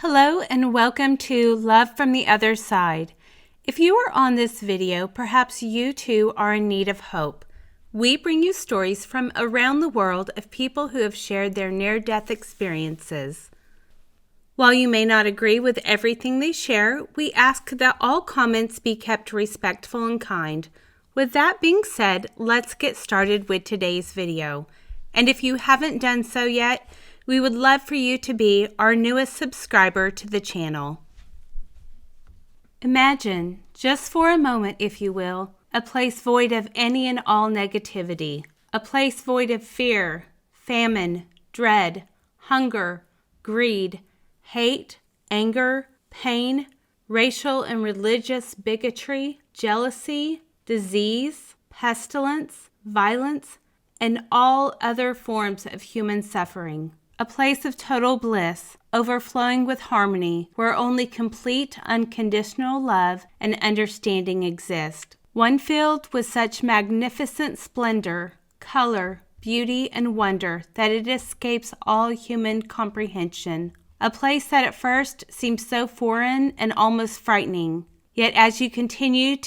Hello and welcome to Love from the Other Side. If you are on this video, perhaps you too are in need of hope. We bring you stories from around the world of people who have shared their near-death experiences. While you may not agree with everything they share, we ask that all comments be kept respectful and kind. With that being said, let's get started with today's video. And if you haven't done so yet, we would love for you to be our newest subscriber to the channel. Imagine, just for a moment if you will, a place void of any and all negativity. A place void of fear, famine, dread, hunger, greed, hate, anger, pain, racial and religious bigotry, jealousy, disease, pestilence, violence, and all other forms of human suffering. A place of total bliss, overflowing with harmony, where only complete, unconditional love and understanding exist. One filled with such magnificent splendor, color, beauty, and wonder that it escapes all human comprehension. A place that at first seems so foreign and almost frightening. Yet as you continue,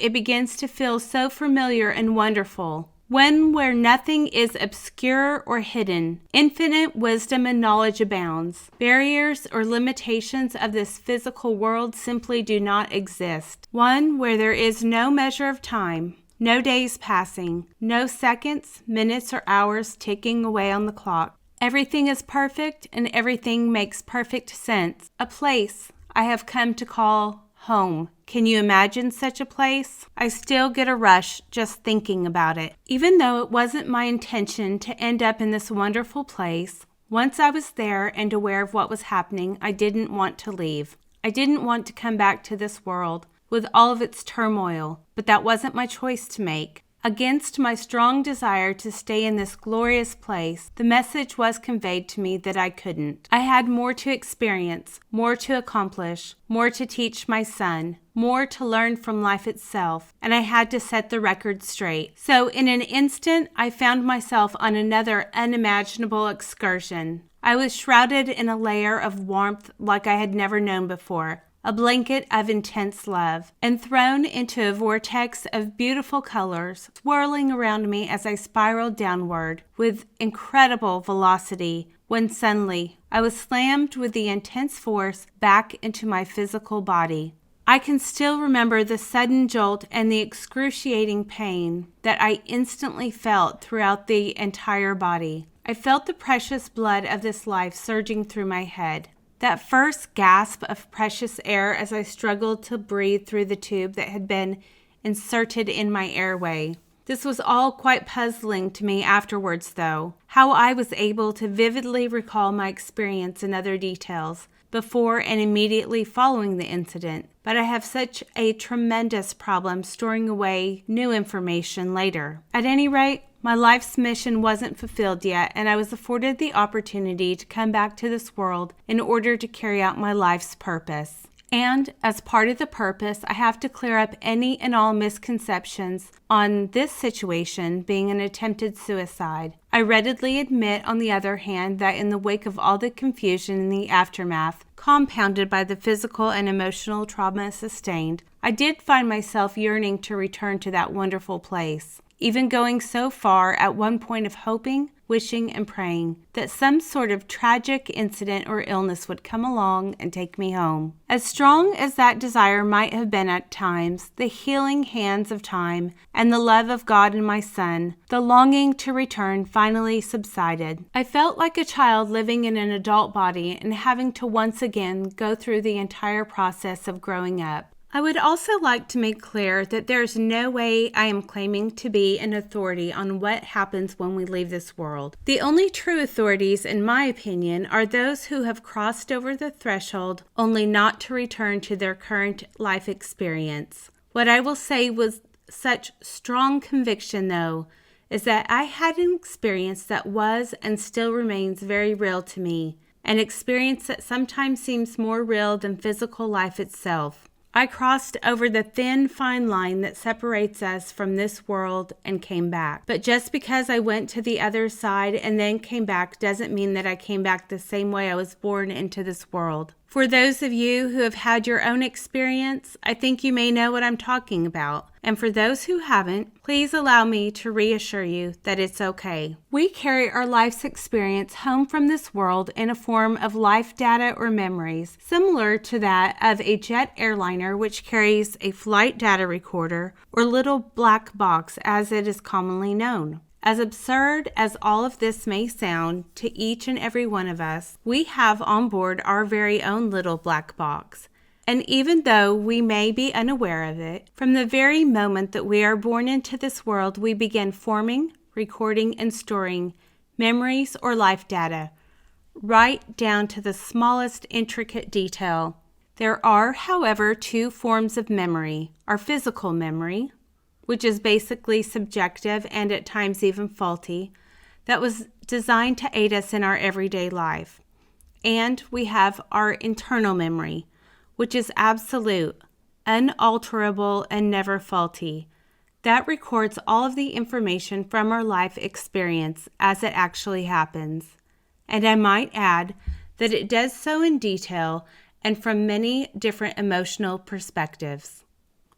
it begins to feel so familiar and wonderful. One where nothing is obscure or hidden. Infinite wisdom and knowledge abounds. Barriers or limitations of this physical world simply do not exist. One where there is no measure of time, no days passing, no seconds, minutes, or hours ticking away on the clock. Everything is perfect and everything makes perfect sense. A place I have come to call home. Can you imagine such a place? I still get a rush just thinking about it. Even though it wasn't my intention to end up in this wonderful place, once I was there and aware of what was happening, I didn't want to leave. I didn't want to come back to this world with all of its turmoil, but that wasn't my choice to make. Against my strong desire to stay in this glorious place, the message was conveyed to me that I couldn't. I had more to experience, more to accomplish, more to teach my son, more to learn from life itself, and I had to set the record straight. So in an instant, I found myself on another unimaginable excursion. I was shrouded in a layer of warmth like I had never known before. A blanket of intense love, and thrown into a vortex of beautiful colors, swirling around me as I spiraled downward with incredible velocity, when suddenly I was slammed with the intense force back into my physical body. I can still remember the sudden jolt and the excruciating pain that I instantly felt throughout the entire body. I felt the precious blood of this life surging through my head. That first gasp of precious air as I struggled to breathe through the tube that had been inserted in my airway. This was all quite puzzling to me afterwards, though, how I was able to vividly recall my experience and other details before and immediately following the incident. But I have such a tremendous problem storing away new information later. At any rate, my life's mission wasn't fulfilled yet, and I was afforded the opportunity to come back to this world in order to carry out my life's purpose. And as part of the purpose, I have to clear up any and all misconceptions on this situation being an attempted suicide. I readily admit, on the other hand, that in the wake of all the confusion in the aftermath, compounded by the physical and emotional trauma sustained, I did find myself yearning to return to that wonderful place. Even going so far at one point of hoping, wishing, and praying that some sort of tragic incident or illness would come along and take me home. As strong as that desire might have been at times, the healing hands of time and the love of God and my son, the longing to return finally subsided. I felt like a child living in an adult body and having to once again go through the entire process of growing up. I would also like to make clear that there's no way I am claiming to be an authority on what happens when we leave this world. The only true authorities, in my opinion, are those who have crossed over the threshold only not to return to their current life experience. What I will say with such strong conviction, though, is that I had an experience that was and still remains very real to me, an experience that sometimes seems more real than physical life itself. I crossed over the thin, fine line that separates us from this world and came back. But just because I went to the other side and then came back doesn't mean that I came back the same way I was born into this world. For those of you who have had your own experience, I think you may know what I'm talking about. And for those who haven't, please allow me to reassure you that it's okay. We carry our life's experience home from this world in a form of life data or memories, similar to that of a jet airliner, which carries a flight data recorder or little black box as it is commonly known. As absurd as all of this may sound to each and every one of us, we have on board our very own little black box. And even though we may be unaware of it, from the very moment that we are born into this world, we begin forming, recording, and storing memories or life data, right down to the smallest intricate detail. There are, however, two forms of memory: our physical memory, which is basically subjective and at times even faulty, that was designed to aid us in our everyday life. And we have our internal memory, which is absolute, unalterable, and never faulty. That records all of the information from our life experience as it actually happens. And I might add that it does so in detail and from many different emotional perspectives.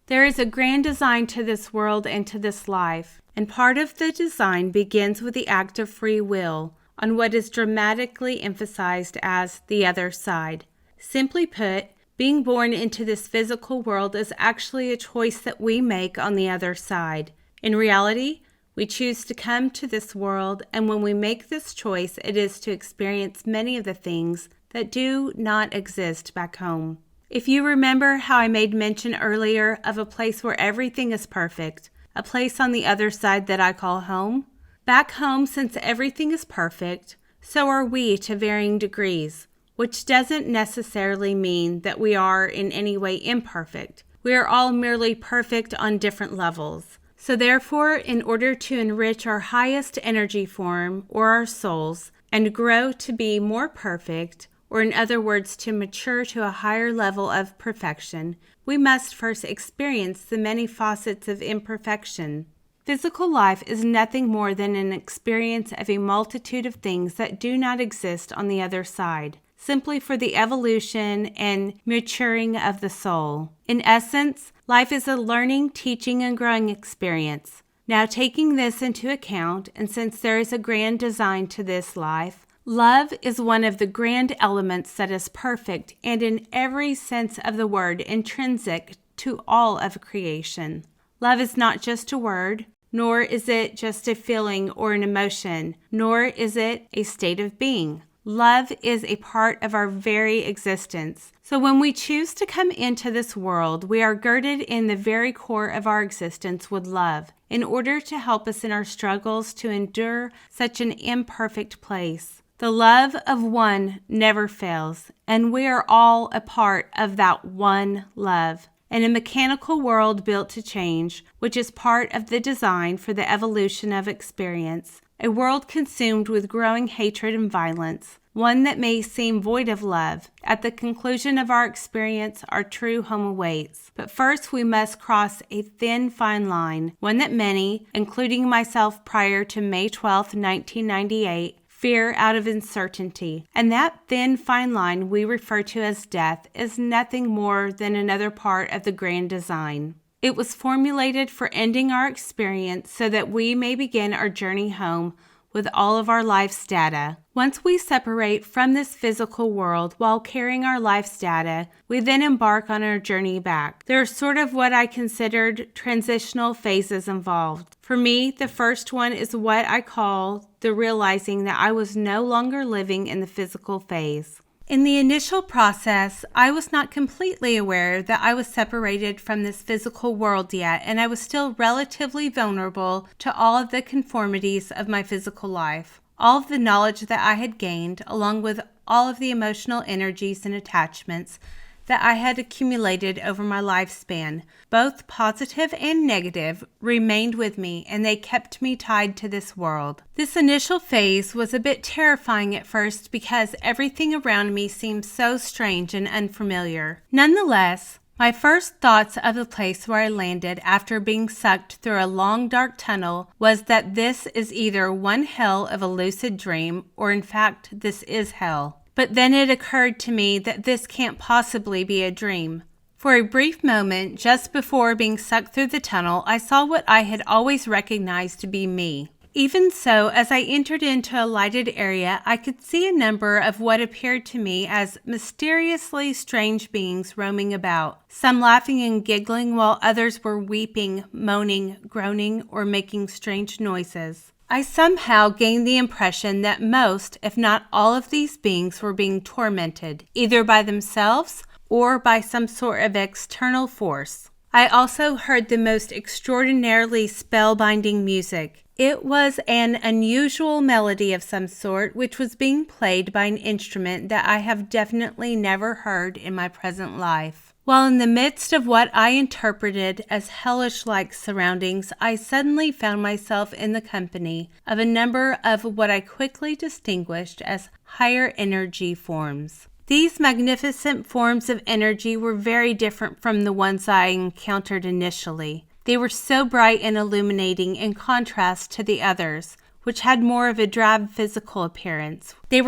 There is a grand design to this world and to this life, and part of the design begins with the act of free will on what is dramatically emphasized as the other side. Simply put, being born into this physical world is actually a choice that we make on the other side. In reality, we choose to come to this world, and when we make this choice, it is to experience many of the things that do not exist back home. If you remember how I made mention earlier of a place where everything is perfect, a place on the other side that I call home, back home, since everything is perfect, so are we to varying degrees, which doesn't necessarily mean that we are in any way imperfect. We are all merely perfect on different levels. So therefore, in order to enrich our highest energy form, or our souls, and grow to be more perfect, or in other words, to mature to a higher level of perfection, we must first experience the many facets of imperfection. Physical life is nothing more than an experience of a multitude of things that do not exist on the other side, simply for the evolution and maturing of the soul. In essence, life is a learning, teaching, and growing experience. Now, taking this into account, and since there is a grand design to this life, love is one of the grand elements that is perfect and in every sense of the word intrinsic to all of creation. Love is not just a word, nor is it just a feeling or an emotion, nor is it a state of being. Love is a part of our very existence. So when we choose to come into this world, we are girded in the very core of our existence with love, in order to help us in our struggles to endure such an imperfect place. The love of one never fails, and we are all a part of that one love. In a mechanical world built to change, which is part of the design for the evolution of experience, a world consumed with growing hatred and violence, one that may seem void of love, at the conclusion of our experience, our true home awaits. But first we must cross a thin, fine line, one that many, including myself prior to May 12, 1998, fear out of uncertainty. And that thin, fine line we refer to as death is nothing more than another part of the grand design. It was formulated for ending our experience so that we may begin our journey home with all of our life's data. Once we separate from this physical world while carrying our life's data, we then embark on our journey back. There are sort of what I considered transitional phases involved. For me, the first one is what I call the realizing that I was no longer living in the physical phase. In the initial process, I was not completely aware that I was separated from this physical world yet, and I was still relatively vulnerable to all of the conformities of my physical life. All of the knowledge that I had gained, along with all of the emotional energies and attachments that I had accumulated over my lifespan, both positive and negative, remained with me, and they kept me tied to this world. This initial phase was a bit terrifying at first because everything around me seemed so strange and unfamiliar. Nonetheless, My first thoughts of the place where I landed after being sucked through a long dark tunnel was that this is either one hell of a lucid dream or in fact this is hell. But then it occurred to me that this can't possibly be a dream. For a brief moment, just before being sucked through the tunnel, I saw what I had always recognized to be me. Even so, as I entered into a lighted area, I could see a number of what appeared to me as mysteriously strange beings roaming about, some laughing and giggling while others were weeping, moaning, groaning, or making strange noises. I somehow gained the impression that most, if not all of these beings were being tormented, either by themselves or by some sort of external force. I also heard the most extraordinarily spellbinding music. It was an unusual melody of some sort, which was being played by an instrument that I have definitely never heard in my present life. While in the midst of what I interpreted as hellish-like surroundings, I suddenly found myself in the company of a number of what I quickly distinguished as higher energy forms. These magnificent forms of energy were very different from the ones I encountered initially. They were so bright and illuminating in contrast to the others, which had more of a drab physical appearance. The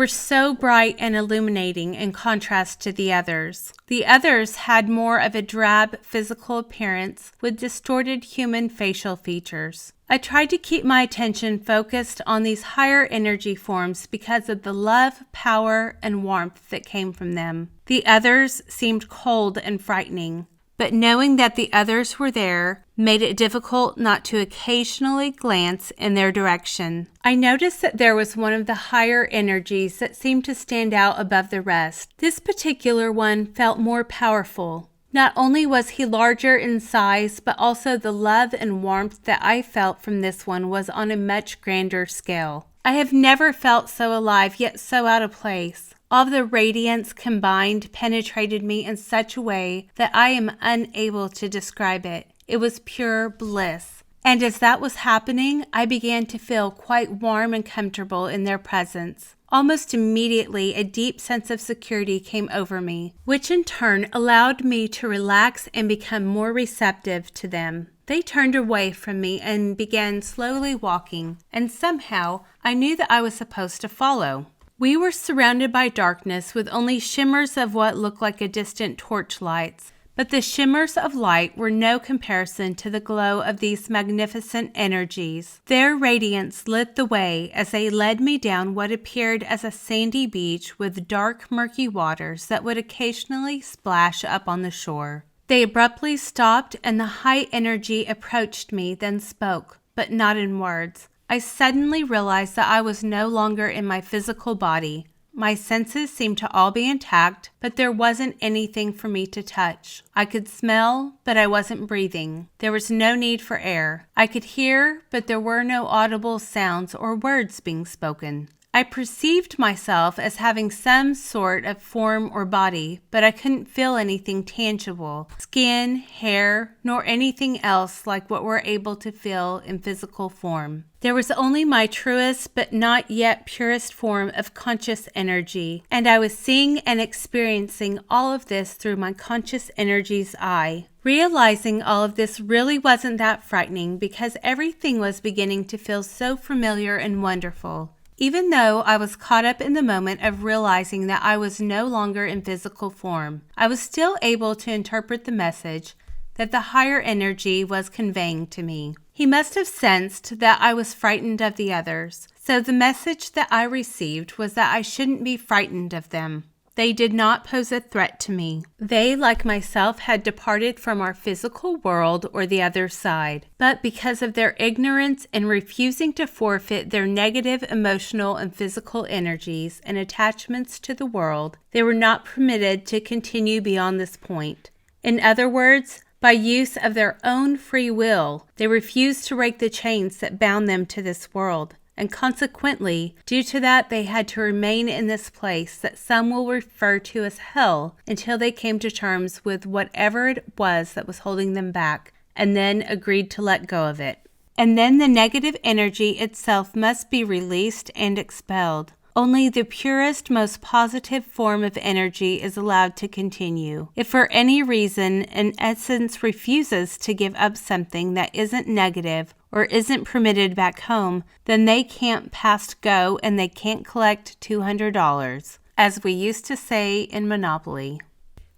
others had more of a drab physical appearance with distorted human facial features. I tried to keep my attention focused on these higher energy forms because of the love, power, and warmth that came from them. The others seemed cold and frightening, but knowing that the others were there made it difficult not to occasionally glance in their direction. I noticed that there was one of the higher energies that seemed to stand out above the rest. This particular one felt more powerful. Not only was he larger in size, but also the love and warmth that I felt from this one was on a much grander scale. I have never felt so alive, yet so out of place. All of the radiance combined penetrated me in such a way that I am unable to describe it. It was pure bliss. And as that was happening, I began to feel quite warm and comfortable in their presence. Almost immediately, a deep sense of security came over me, which in turn allowed me to relax and become more receptive to them. They turned away from me and began slowly walking, and somehow I knew that I was supposed to follow. We were surrounded by darkness with only shimmers of what looked like a distant torchlights. But the shimmers of light were no comparison to the glow of these magnificent energies. Their radiance lit the way as they led me down what appeared as a sandy beach with dark, murky waters that would occasionally splash up on the shore. They abruptly stopped and the high energy approached me, then spoke, but not in words. I suddenly realized that I was no longer in my physical body. My senses seemed to all be intact, but there wasn't anything for me to touch. I could smell, but I wasn't breathing. There was no need for air. I could hear, but there were no audible sounds or words being spoken. I perceived myself as having some sort of form or body, but I couldn't feel anything tangible, skin, hair, nor anything else like what we're able to feel in physical form. There was only my truest but not yet purest form of conscious energy, and I was seeing and experiencing all of this through my conscious energy's eye. Realizing all of this really wasn't that frightening because everything was beginning to feel so familiar and wonderful. Even though I was caught up in the moment of realizing that I was no longer in physical form, I was still able to interpret the message that the higher energy was conveying to me. He must have sensed that I was frightened of the others, so the message that I received was that I shouldn't be frightened of them. They did not pose a threat to me. They, like myself, had departed from our physical world or the other side. But because of their ignorance and refusing to forfeit their negative emotional and physical energies and attachments to the world, they were not permitted to continue beyond this point. In other words, by use of their own free will, they refused to break the chains that bound them to this world. And consequently, due to that, they had to remain in this place that some will refer to as hell until they came to terms with whatever it was that was holding them back, and then agreed to let go of it. And then the negative energy itself must be released and expelled. Only the purest, most positive form of energy is allowed to continue. If for any reason an essence refuses to give up something that isn't negative or isn't permitted back home, then they can't pass go and they can't collect $200, as we used to say in Monopoly.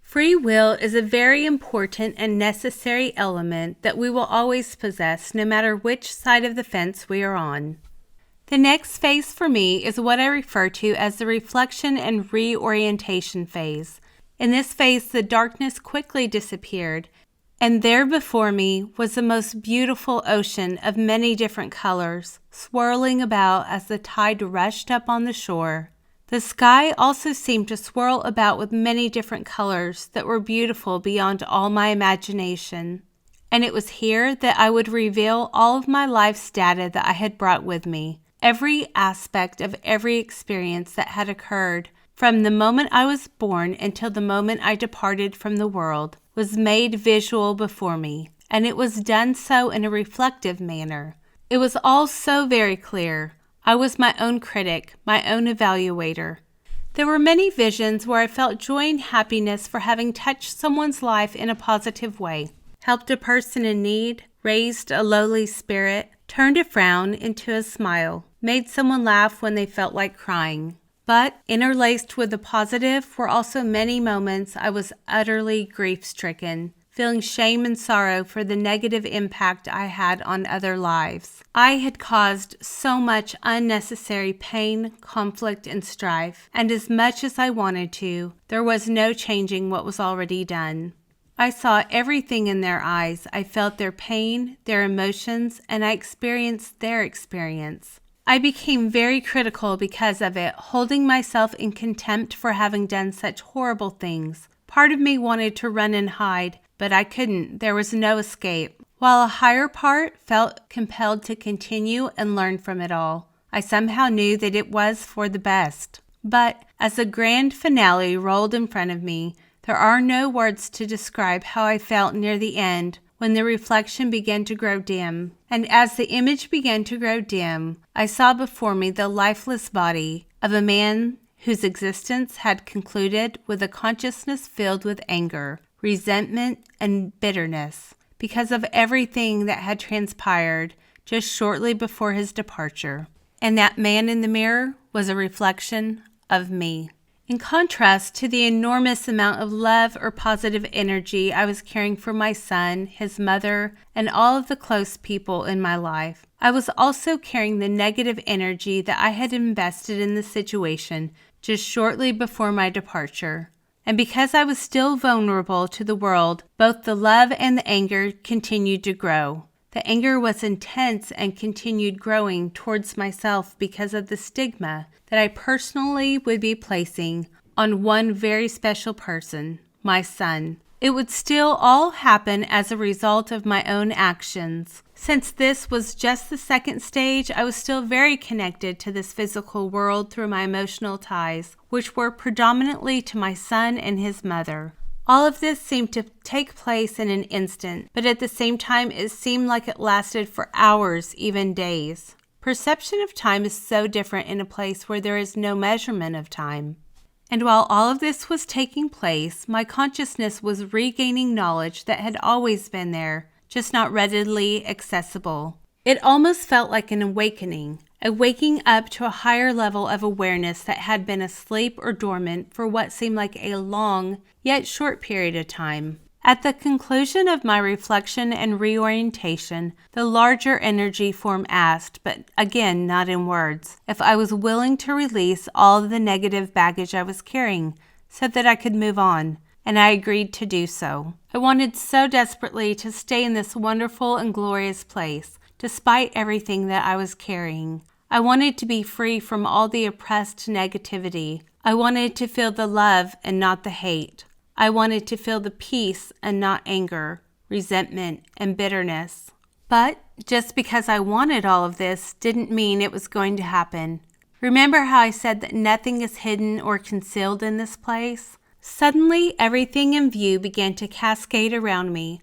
Free will is a very important and necessary element that we will always possess no matter which side of the fence we are on. The next phase for me is what I refer to as the reflection and reorientation phase. In this phase, the darkness quickly disappeared, and there before me was the most beautiful ocean of many different colors, swirling about as the tide rushed up on the shore. The sky also seemed to swirl about with many different colors that were beautiful beyond all my imagination. And it was here that I would reveal all of my life's data that I had brought with me. Every aspect of every experience that had occurred from the moment I was born until the moment I departed from the world was made visual before me, and it was done so in a reflective manner. It was all so very clear. I was my own critic, my own evaluator. There were many visions where I felt joy and happiness for having touched someone's life in a positive way, helped a person in need, raised a lowly spirit, turned a frown into a smile, made someone laugh when they felt like crying. But interlaced with the positive were also many moments I was utterly grief-stricken, feeling shame and sorrow for the negative impact I had on other lives. I had caused so much unnecessary pain, conflict, and strife, and as much as I wanted to, there was no changing what was already done. I saw everything in their eyes. I felt their pain, their emotions, and I experienced their experience. I became very critical because of it, holding myself in contempt for having done such horrible things. Part of me wanted to run and hide, but I couldn't. There was no escape. While a higher part felt compelled to continue and learn from it all, I somehow knew that it was for the best. But as the grand finale rolled in front of me, there are no words to describe how I felt near the end when the reflection began to grow dim. And as the image began to grow dim, I saw before me the lifeless body of a man whose existence had concluded with a consciousness filled with anger, resentment, and bitterness because of everything that had transpired just shortly before his departure. And that man in the mirror was a reflection of me. In contrast to the enormous amount of love or positive energy I was caring for my son, his mother, and all of the close people in my life, I was also carrying the negative energy that I had invested in the situation just shortly before my departure. And because I was still vulnerable to the world, both the love and the anger continued to grow. The anger was intense and continued growing towards myself because of the stigma that I personally would be placing on one very special person, my son. It would still all happen as a result of my own actions. Since this was just the second stage, I was still very connected to this physical world through my emotional ties, which were predominantly to my son and his mother. All of this seemed to take place in an instant, but at the same time it seemed like it lasted for hours, even days. Perception of time is so different in a place where there is no measurement of time. And while all of this was taking place, my consciousness was regaining knowledge that had always been there, just not readily accessible. It almost felt like an awakening, a waking up to a higher level of awareness that had been asleep or dormant for what seemed like a long, yet short period of time. At the conclusion of my reflection and reorientation, the larger energy form asked, but again not in words, if I was willing to release all of the negative baggage I was carrying so that I could move on, and I agreed to do so. I wanted so desperately to stay in this wonderful and glorious place, despite everything that I was carrying. I wanted to be free from all the oppressed negativity. I wanted to feel the love and not the hate. I wanted to feel the peace and not anger, resentment, and bitterness. But just because I wanted all of this didn't mean it was going to happen. Remember how I said that nothing is hidden or concealed in this place? Suddenly, everything in view began to cascade around me,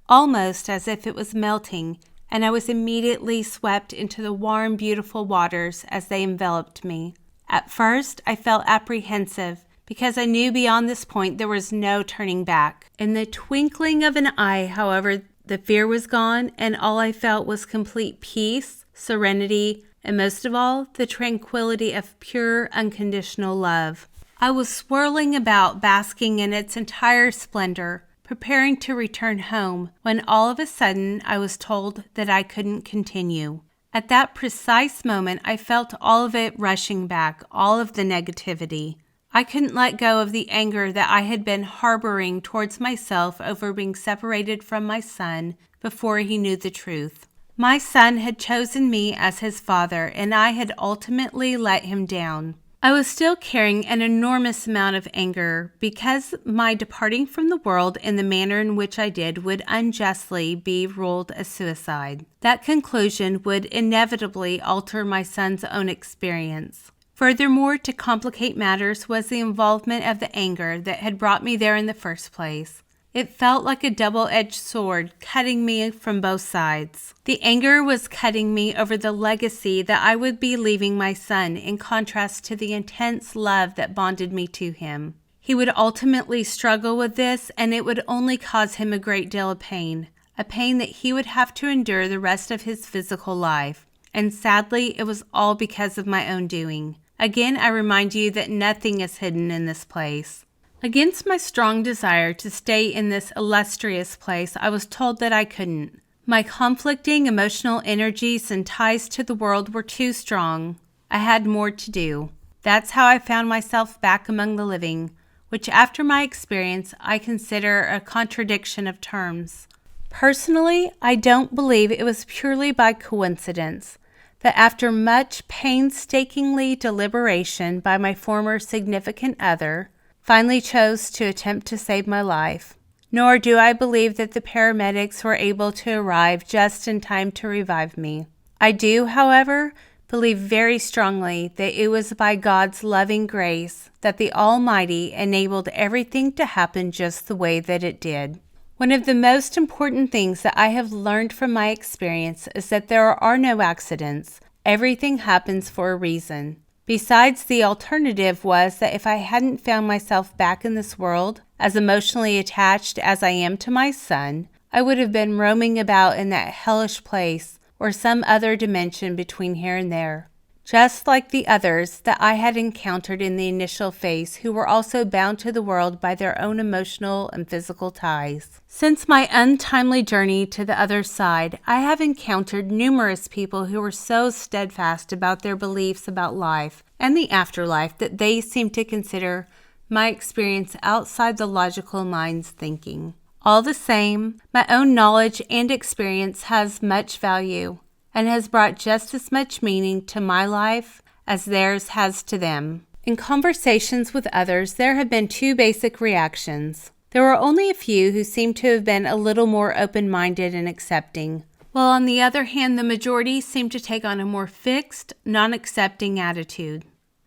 almost as if it was melting, and I was immediately swept into the warm, beautiful waters as they enveloped me. At first, I felt apprehensive because I knew beyond this point there was no turning back. In the twinkling of an eye, however, the fear was gone, and all I felt was complete peace, serenity, and most of all, the tranquility of pure, unconditional love. I was swirling about, basking in its entire splendor, preparing to return home, when all of a sudden I was told that I couldn't continue. At that precise moment, I felt all of it rushing back, all of the negativity. I couldn't let go of the anger that I had been harboring towards myself over being separated from my son before he knew the truth. My son had chosen me as his father, and I had ultimately let him down. I was still carrying an enormous amount of anger because my departing from the world in the manner in which I did would unjustly be ruled as suicide. That conclusion would inevitably alter my son's own experience. Furthermore, to complicate matters was the involvement of the anger that had brought me there in the first place. It felt like a double-edged sword, cutting me from both sides. The anger was cutting me over the legacy that I would be leaving my son, in contrast to the intense love that bonded me to him. He would ultimately struggle with this, and it would only cause him a great deal of pain, a pain that he would have to endure the rest of his physical life. And sadly, it was all because of my own doing. Again, I remind you that nothing is hidden in this place. Against my strong desire to stay in this illustrious place, I was told that I couldn't. My conflicting emotional energies and ties to the world were too strong. I had more to do. That's how I found myself back among the living, which after my experience I consider a contradiction of terms. Personally, I don't believe it was purely by coincidence that after much painstakingly deliberation by my former significant other, finally chose to attempt to save my life. Nor do I believe that the paramedics were able to arrive just in time to revive me. I do, however, believe very strongly that it was by God's loving grace that the Almighty enabled everything to happen just the way that it did. One of the most important things that I have learned from my experience is that there are no accidents. Everything happens for a reason. Besides, the alternative was that if I hadn't found myself back in this world, as emotionally attached as I am to my son, I would have been roaming about in that hellish place or some other dimension between here and there. Just like the others that I had encountered in the initial phase who were also bound to the world by their own emotional and physical ties. Since my untimely journey to the other side, I have encountered numerous people who were so steadfast about their beliefs about life and the afterlife that they seem to consider my experience outside the logical mind's thinking. All the same, my own knowledge and experience has much value and has brought just as much meaning to my life as theirs has to them. In conversations with others, there have been two basic reactions. There were only a few who seemed to have been a little more open-minded and accepting, while on the other hand, the majority seemed to take on a more fixed, non-accepting attitude.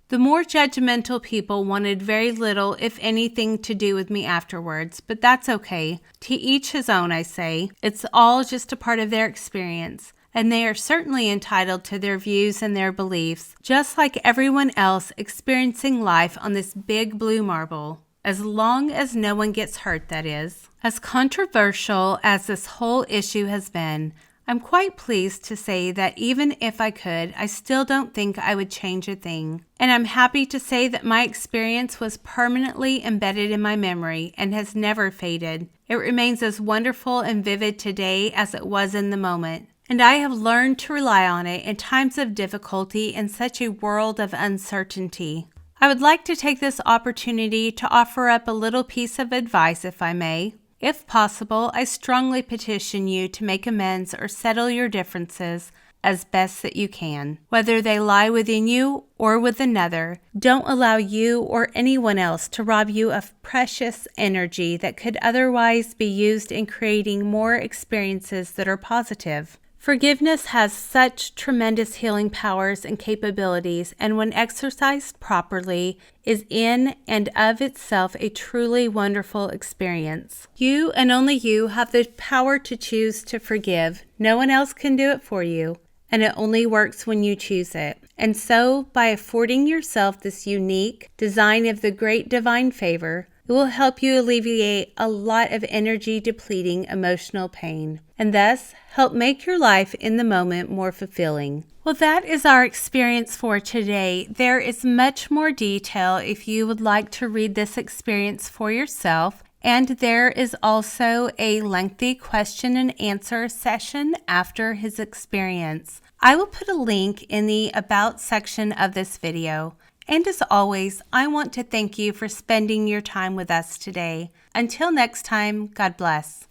The more judgmental people wanted very little, if anything, to do with me afterwards, but that's okay. To each his own, I say. It's all just a part of their experience, and they are certainly entitled to their views and their beliefs, just like everyone else experiencing life on this big blue marble. As long as no one gets hurt, that is. As controversial as this whole issue has been, I'm quite pleased to say that even if I could, I still don't think I would change a thing. And I'm happy to say that my experience was permanently embedded in my memory and has never faded. It remains as wonderful and vivid today as it was in the moment. And I have learned to rely on it in times of difficulty in such a world of uncertainty. I would like to take this opportunity to offer up a little piece of advice, if I may. If possible, I strongly petition you to make amends or settle your differences as best that you can. Whether they lie within you or with another, don't allow you or anyone else to rob you of precious energy that could otherwise be used in creating more experiences that are positive. Forgiveness has such tremendous healing powers and capabilities, and when exercised properly, is in and of itself a truly wonderful experience. You and only you have the power to choose to forgive. No one else can do it for you. and it only works when you choose it. And so, by affording yourself this unique design of the great divine favor, it will help you alleviate a lot of energy depleting emotional pain, and thus help make your life in the moment more fulfilling. Well, that is our experience for today. There is much more detail if you would like to read this experience for yourself. And there is also a lengthy question and answer session after his experience. I will put a link in the About section of this video. And as always, I want to thank you for spending your time with us today. Until next time, God bless.